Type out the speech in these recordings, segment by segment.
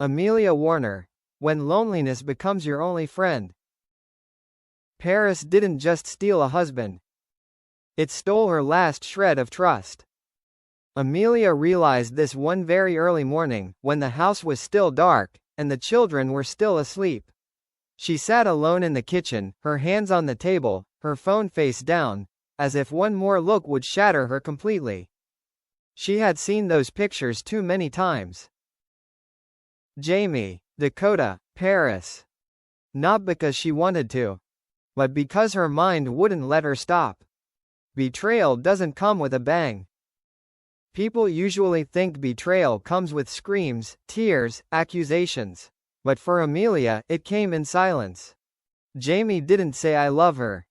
Amelia Warner. When loneliness becomes your only friend. Paris didn't just steal a husband. It stole her last shred of trust. Amelia realized this one very early morning, when the house was still dark, and the children were still asleep. She sat alone in the kitchen, her hands on the table, her phone face down, as if one more look would shatter her completely. She had seen those pictures too many times. Jamie, Dakota, Paris. Not because she wanted to, but because her mind wouldn't let her stop. Betrayal doesn't come with a bang. People usually think betrayal comes with screams, tears, accusations. But for Amelia, it came in silence. Jamie didn't say I love her.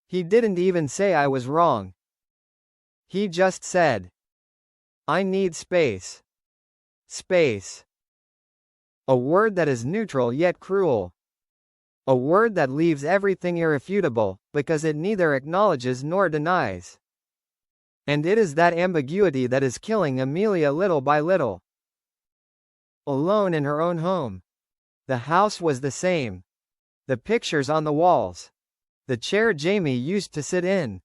He didn't even say I was wrong. He just said, I need space. Space. A word that is neutral yet cruel. A word that leaves everything irrefutable, because it neither acknowledges nor denies. And it is that ambiguity that is killing Amelia little by little. Alone in her own home. The house was the same. The pictures on the walls. The chair Jamie used to sit in.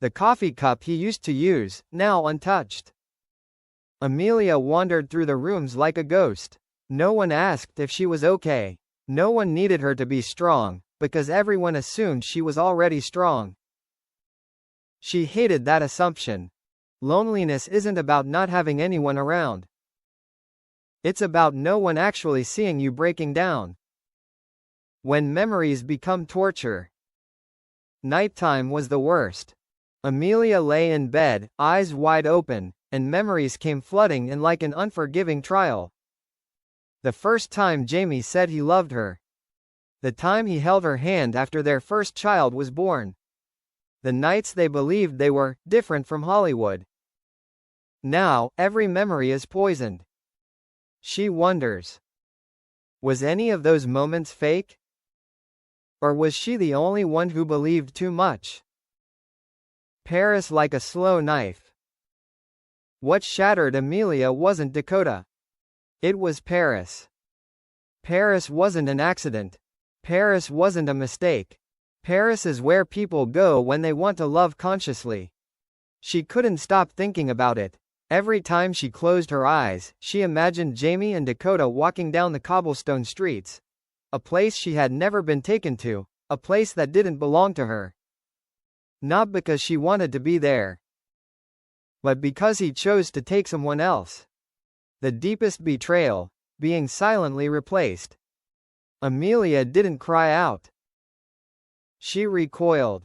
The coffee cup he used to use, now untouched. Amelia wandered through the rooms like a ghost. No one asked if she was okay. No one needed her to be strong, because everyone assumed she was already strong. She hated that assumption. Loneliness isn't about not having anyone around. It's about no one actually seeing you breaking down. When memories become torture. Nighttime was the worst. Amelia lay in bed, eyes wide open, and memories came flooding in like an unforgiving trial. The first time Jamie said he loved her. The time he held her hand after their first child was born. The nights they believed they were different from Hollywood. Now, every memory is poisoned. She wonders. Was any of those moments fake? Or was she the only one who believed too much? Paris like a slow knife. What shattered Amelia wasn't Dakota. It was Paris. Paris wasn't an accident. Paris wasn't a mistake. Paris is where people go when they want to love consciously. She couldn't stop thinking about it. Every time she closed her eyes, she imagined Jamie and Dakota walking down the cobblestone streets. A place she had never been taken to, a place that didn't belong to her. Not because she wanted to be there, but because he chose to take someone else. The deepest betrayal, being silently replaced. Amelia didn't cry out. She recoiled.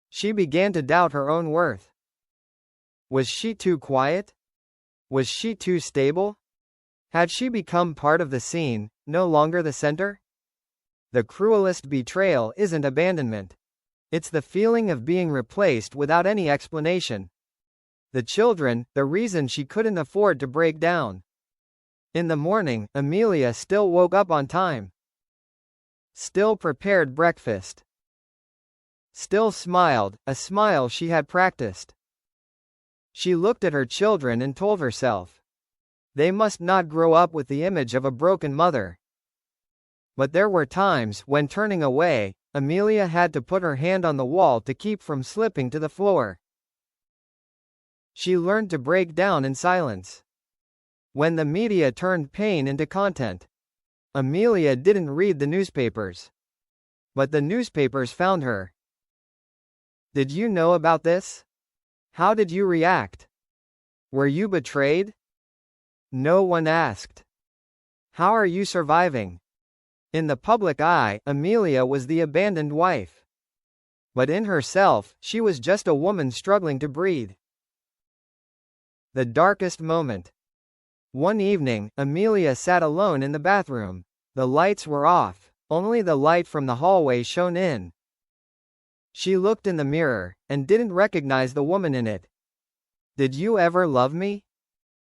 She began to doubt her own worth. Was she too quiet? Was she too stable? Had she become part of the scene, no longer the center? The cruelest betrayal isn't abandonment. It's the feeling of being replaced without any explanation. The children, the reason she couldn't afford to break down. In the morning, Amelia still woke up on time. Still prepared breakfast. Still smiled, a smile she had practiced. She looked at her children and told herself, they must not grow up with the image of a broken mother. But there were times when, turning away, Amelia had to put her hand on the wall to keep from slipping to the floor. She learned to break down in silence. When the media turned pain into content, Amelia didn't read the newspapers. But the newspapers found her. Did you know about this? How did you react? Were you betrayed? No one asked. How are you surviving? In the public eye, Amelia was the abandoned wife. But in herself, she was just a woman struggling to breathe. The darkest moment. One evening, Amelia sat alone in the bathroom. The lights were off. Only the light from the hallway shone in. She looked in the mirror, and didn't recognize the woman in it. Did you ever love me?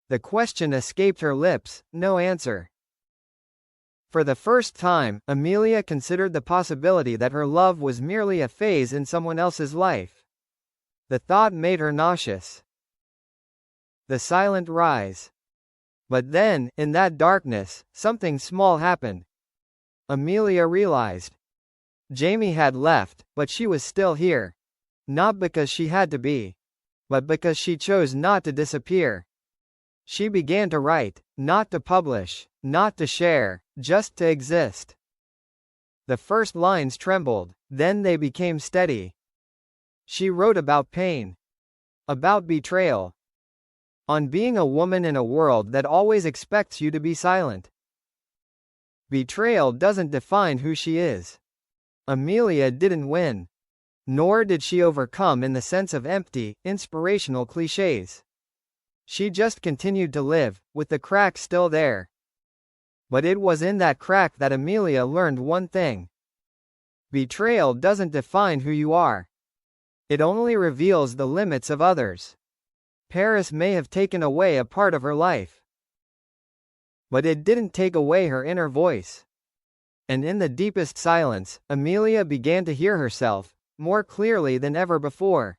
The question escaped her lips, no answer. For the first time, Amelia considered the possibility that her love was merely a phase in someone else's life. The thought made her nauseous. The silent rise. But then, in that darkness, something small happened. Amelia realized. Jamie had left, but she was still here. Not because she had to be, but because she chose not to disappear. She began to write, not to publish, not to share, just to exist. The first lines trembled, then they became steady. She wrote about pain, about betrayal, on being a woman in a world that always expects you to be silent. Betrayal doesn't define who she is. Amelia didn't win. Nor did she overcome in the sense of empty, inspirational cliches. She just continued to live, with the crack still there. But it was in that crack that Amelia learned one thing. Betrayal doesn't define who you are. It only reveals the limits of others. Paris may have taken away a part of her life, but it didn't take away her inner voice. And in the deepest silence, Amelia began to hear herself, more clearly than ever before.